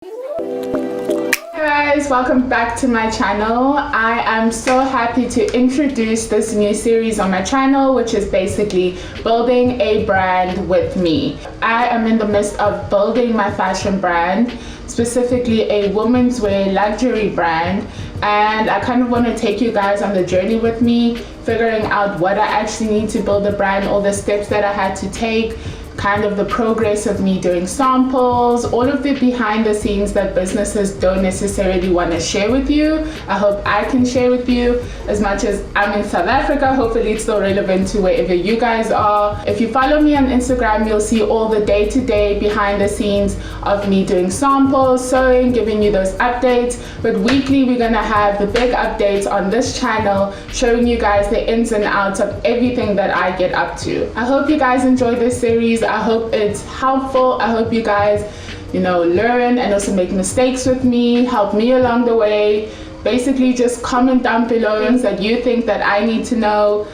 Hey guys, welcome back to my channel. I am so happy to introduce this new series on my channel, which is basically building a brand with me. I am in the midst of building my fashion brand, specifically a women's wear luxury brand, and I kind of want to take you guys on the journey with me, figuring out what I actually need to build a brand, all the steps that I had to take, kind of the progress of me doing samples, all of the behind the scenes that businesses don't necessarily want to share with you. I hope I can share with you. As much as I'm in South Africa, hopefully it's still relevant to wherever you guys are. If you follow me on Instagram, you'll see all the day-to-day behind the scenes of me doing samples, sewing, giving you those updates. But weekly we're gonna have the big updates on this channel, showing you guys the ins and outs of everything that I get up to. I hope you guys enjoy this series. I hope it's helpful. I hope you guys, learn and also make mistakes with me, help me along the way. Basically, just comment down below things that you think that I need to know.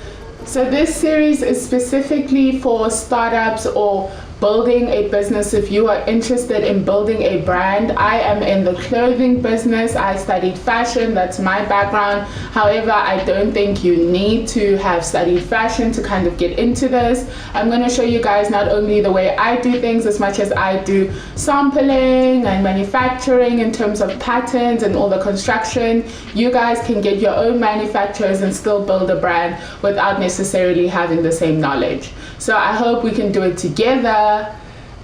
So this series is specifically for startups or building a business. If you are interested in building a brand, I am in the clothing business. I studied fashion, that's my background. However, I don't think you need to have studied fashion to kind of get into this. I'm going to show you guys not only the way I do things as much as I do sampling and manufacturing in terms of patterns and all the construction. You guys can get your own manufacturers and still build a brand without necessarily having the same knowledge. So I hope we can do it together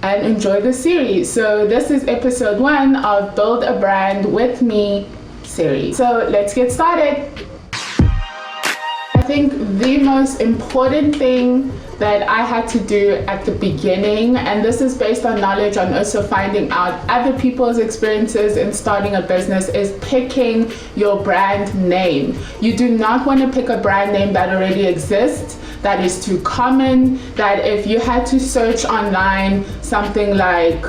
and enjoy the series. So this is episode 1 of Build a Brand with Me series. So let's get started. I think the most important thing that I had to do at the beginning, and this is based on knowledge on also finding out other people's experiences in starting a business, is picking your brand name. You do not want to pick a brand name that already exists, that is too common, that if you had to search online something like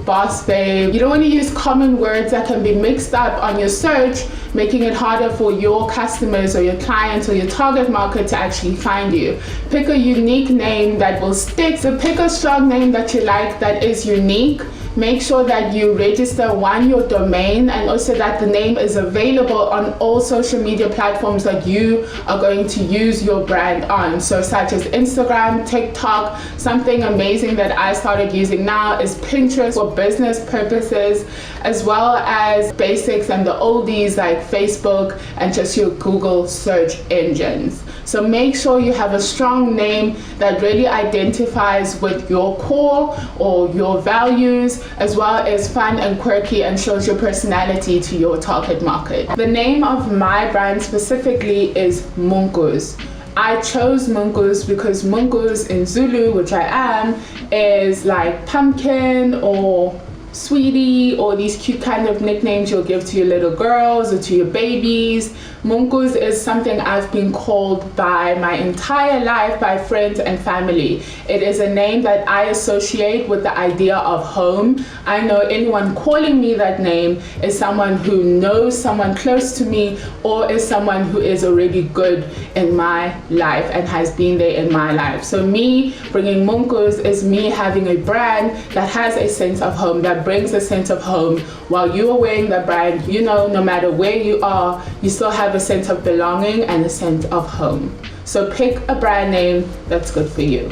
Boss Babe, you don't want to use common words that can be mixed up on your search, making it harder for your customers or your clients or your target market to actually find you. Pick a unique name that will stick. So pick a strong name that you like that is unique. Make sure that you register your domain, and also that the name is available on all social media platforms that you are going to use your brand on. So such as Instagram, TikTok. Something amazing that I started using now is Pinterest for business purposes, as well as basics and the oldies like Facebook and just your Google search engines. So make sure you have a strong name that really identifies with your core or your values, as well as fun and quirky and shows your personality to your target market. The name of my brand specifically is Munkus. I chose Munkus because Munkus in Zulu, which I am, is like pumpkin or sweetie, or these cute kind of nicknames you'll give to your little girls or to your babies. Munkus is something I've been called by my entire life by friends and family. It is a name that I associate with the idea of home. I know anyone calling me that name is someone who knows someone close to me, or is someone who is already good in my life and has been there in my life. So me bringing Munkus is me having a brand that has a sense of home, that brings a sense of home. While you are wearing the brand, no matter where you are, you still have a sense of belonging and a sense of home. So pick a brand name that's good for you.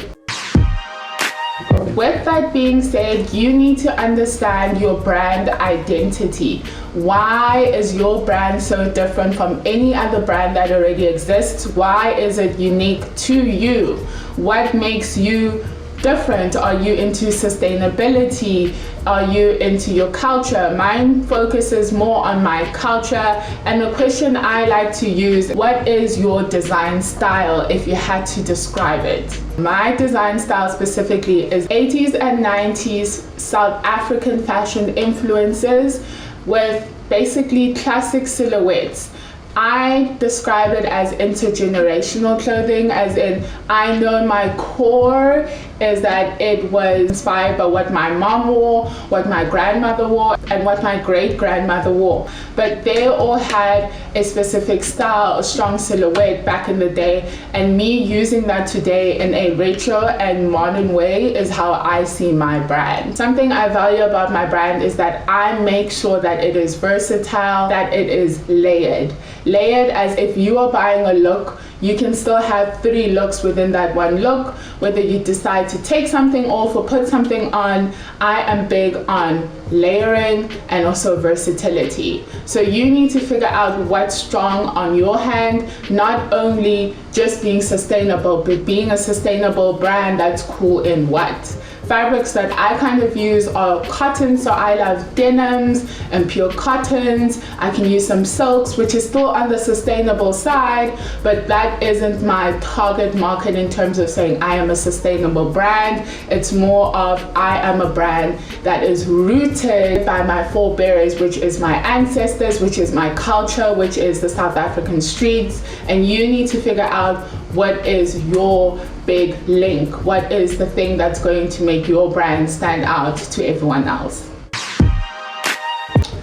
With that being said, you need to understand your brand identity. Why is your brand so different from any other brand that already exists? Why is it unique to you? What makes you different? Are you into sustainability? Are you into your culture? Mine focuses more on my culture, and the question I like to use, what is your design style if you had to describe it? My design style specifically is 80s and 90s South African fashion influences with basically classic silhouettes. I describe it as intergenerational clothing, as in I know my core is that it was inspired by what my mom wore, what my grandmother wore, and what my great-grandmother wore. But they all had a specific style, a strong silhouette back in the day, and me using that today in a retro and modern way is how I see my brand. Something I value about my brand is that I make sure that it is versatile, that it is layered. Layered as if you are buying a look, you can still have 3 looks within that one look. Whether you decide to take something off or put something on, I am big on layering and also versatility. So you need to figure out what's strong on your hand, not only just being sustainable, but being a sustainable brand that's cool in what. Fabrics that I kind of use are cotton, so I love denims and pure cottons. I can use some silks, which is still on the sustainable side, but that isn't my target market in terms of saying I am a sustainable brand. It's more of I am a brand that is rooted by my forebears, which is my ancestors, which is my culture, which is the South African streets. And you need to figure out what is your big link, what is the thing that's going to make your brand stand out to everyone else.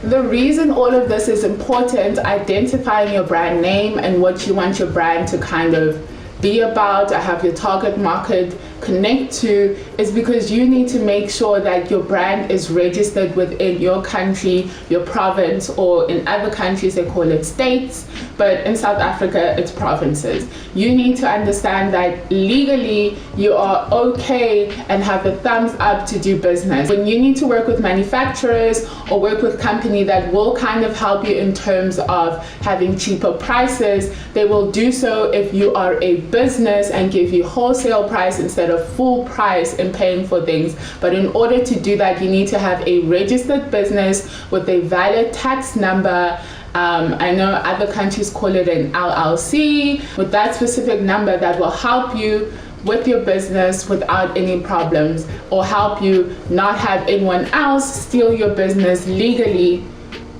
The reason all of this is important, identifying your brand name and what you want your brand to kind of be about, or have your target market connect to, is because you need to make sure that your brand is registered within your country, your province, or in other countries they call it states, but in South Africa it's provinces. You need to understand that legally you are okay and have a thumbs up to do business. When you need to work with manufacturers or work with company that will kind of help you in terms of having cheaper prices, they will do so if you are a business and give you wholesale price instead of full price in paying for things. But in order to do that, you need to have a registered business with a valid tax number. I know other countries call it an LLC, with that specific number that will help you with your business without any problems, or help you not have anyone else steal your business legally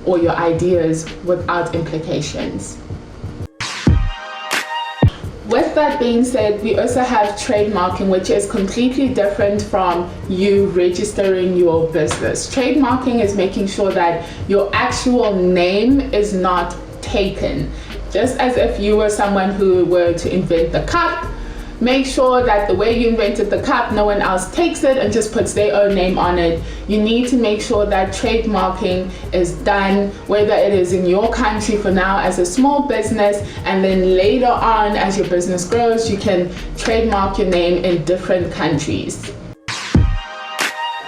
or your ideas without implications. With that being said, we also have trademarking, which is completely different from you registering your business. Trademarking is making sure that your actual name is not taken. Just as if you were someone who were to invent the cup, make sure that the way you invented the cup, no one else takes it and just puts their own name on it. You need to make sure that trademarking is done, whether it is in your country for now as a small business, and then later on as your business grows, you can trademark your name in different countries.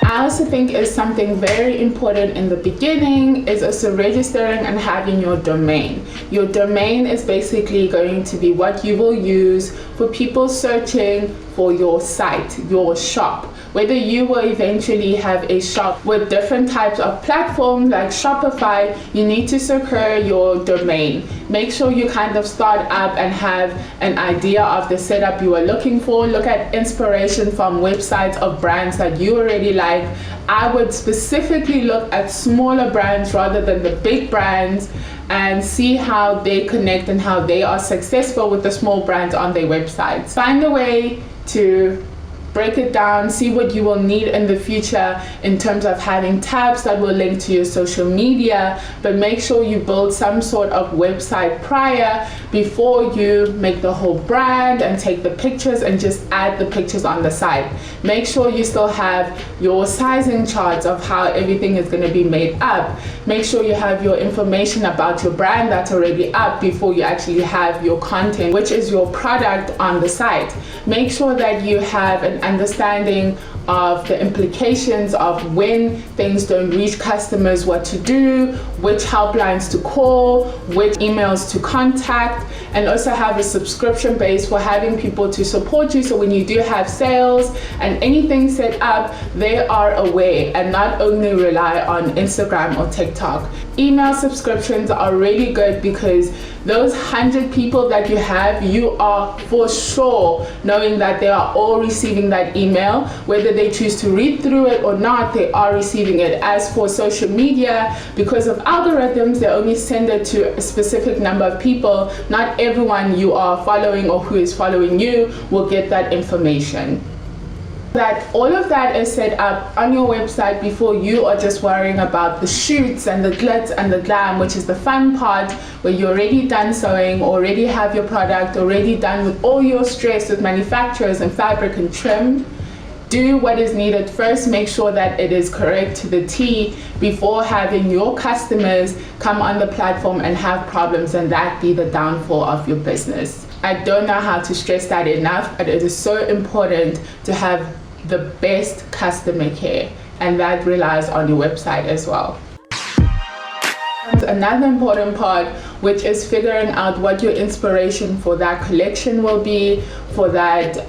I also think is something very important in the beginning is also registering and having your domain. Your domain is basically going to be what you will use for people searching for your site, your shop. Whether you will eventually have a shop with different types of platforms like Shopify, you need to secure your domain. Make sure you kind of start up and have an idea of the setup you are looking for. Look at inspiration from websites of brands that you already like. I would specifically look at smaller brands rather than the big brands and see how they connect and how they are successful with the small brands on their websites. Find a way to break it down, see what you will need in the future in terms of having tabs that will link to your social media, but make sure you build some sort of website prior before you make the whole brand and take the pictures and just add the pictures on the site. Make sure you still have your sizing charts of how everything is going to be made up. Make sure you have your information about your brand that's already up before you actually have your content, which is your product, on the site. Make sure that you have an understanding of the implications of when things don't reach customers, what to do, which helplines to call, which emails to contact, and also have a subscription base for having people to support you, so when you do have sales and anything set up, they are aware and not only rely on Instagram or TikTok. Email subscriptions are really good because those 100 people that you have, you are for sure knowing that they are all receiving that email. Whether they choose to read through it or not, they are receiving it. As for social media, because of algorithms, they only send it to a specific number of people. Not everyone you are following or who is following you will get that information. That all of that is set up on your website before you are just worrying about the shoots and the glitz and the glam, which is the fun part, where you're already done sewing, already have your product, already done with all your stress with manufacturers and fabric and trim. Do what is needed first, make sure that it is correct to the T before having your customers come on the platform and have problems and that be the downfall of your business. I don't know how to stress that enough, but it is so important to have the best customer care, and that relies on your website as well. Another important part, which is figuring out what your inspiration for that collection will be, for that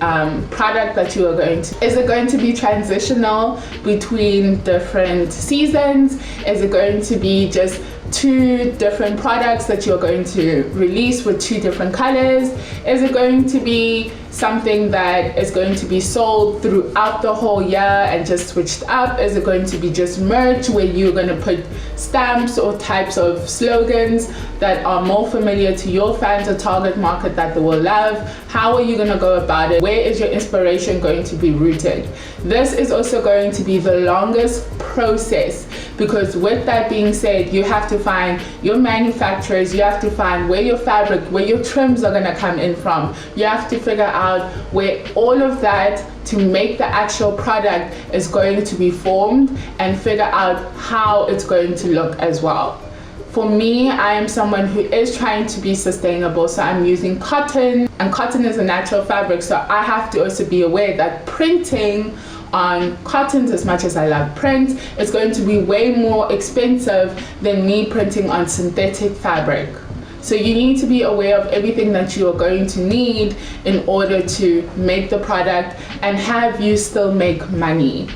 product that you are going to. Is it going to be transitional between different seasons? Is it going to be just 2 different products that you're going to release with 2 different colors? Is it going to be something that is going to be sold throughout the whole year and just switched up? Is it going to be just merch where you're going to put stamps or types of slogans that are more familiar to your fans or target market that they will love? How are you going to go about it? Where is your inspiration going to be rooted? This is also going to be the longest process, because with that being said, you have to find your manufacturers, you have to find where your fabric, where your trims are going to come in from. You have to figure out where all of that to make the actual product is going to be formed, and figure out how it's going to look as well. For me, I am someone who is trying to be sustainable, so I'm using cotton, and cotton is a natural fabric, so I have to also be aware that printing on cottons, as much as I love print, is going to be way more expensive than me printing on synthetic fabric. So you need to be aware of everything that you are going to need in order to make the product and have you still make money.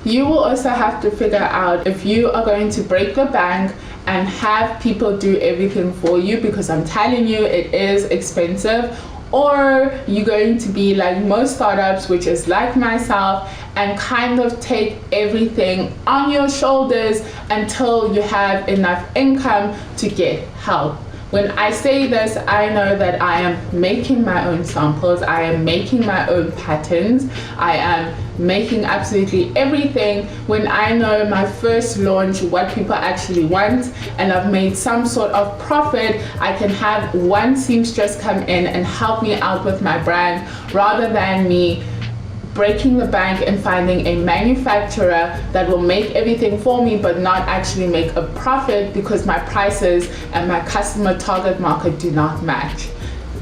You will also have to figure out if you are going to break the bank and have people do everything for you, because I'm telling you, it is expensive. Or you're going to be like most startups, which is like myself, and kind of take everything on your shoulders until you have enough income to get help. When I say this, I know that I am making my own samples, I am making my own patterns, I am making absolutely everything. When I know my first launch, what people actually want, and I've made some sort of profit, I can have one seamstress come in and help me out with my brand, rather than me breaking the bank and finding a manufacturer that will make everything for me but not actually make a profit because my prices and my customer target market do not match.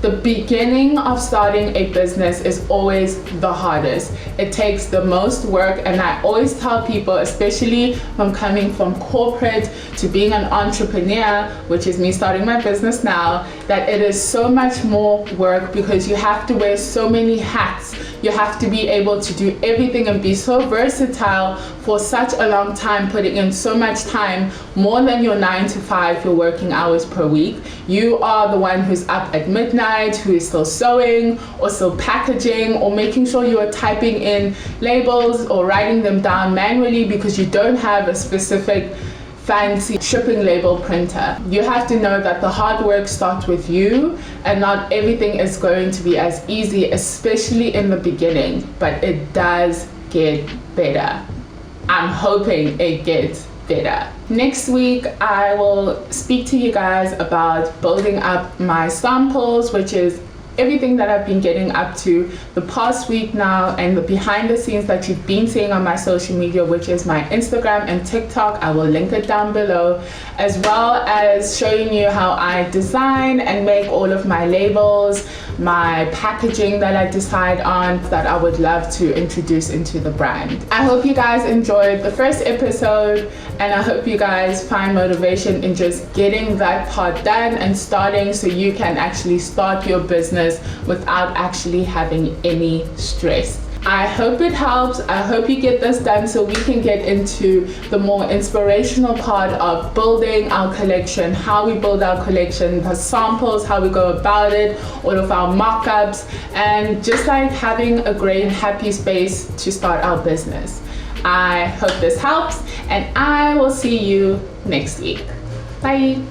The beginning of starting a business is always the hardest. It takes the most work, and I always tell people, especially from coming from corporate to being an entrepreneur, which is me starting my business now, that it is so much more work because you have to wear so many hats. You have to be able to do everything and be so versatile for such a long time, putting in so much time, more than your 9 to 5, your working hours per week. You are the one who's up at midnight, who is still sewing or still packaging, or making sure you are typing in labels or writing them down manually because you don't have a specific fancy shipping label printer. You have to know that the hard work starts with you, and not everything is going to be as easy, especially in the beginning, but it does get better. I'm hoping it gets better. Next week, I will speak to you guys about building up my samples, which is everything that I've been getting up to the past week now, and the behind the scenes that you've been seeing on my social media, which is my Instagram and TikTok. I will link it down below, as well as showing you how I design and make all of my labels, my packaging that I decide on that I would love to introduce into the brand. I hope you guys enjoyed the first episode, and I hope you guys find motivation in just getting that part done and starting, so you can actually start your business without actually having any stress. I hope it helps. I hope you get this done so we can get into the more inspirational part of building our collection, how we build our collection, the samples, how we go about it, all of our mock-ups, and just like having a great happy space to start our business. I hope this helps, and I will see you next week. Bye.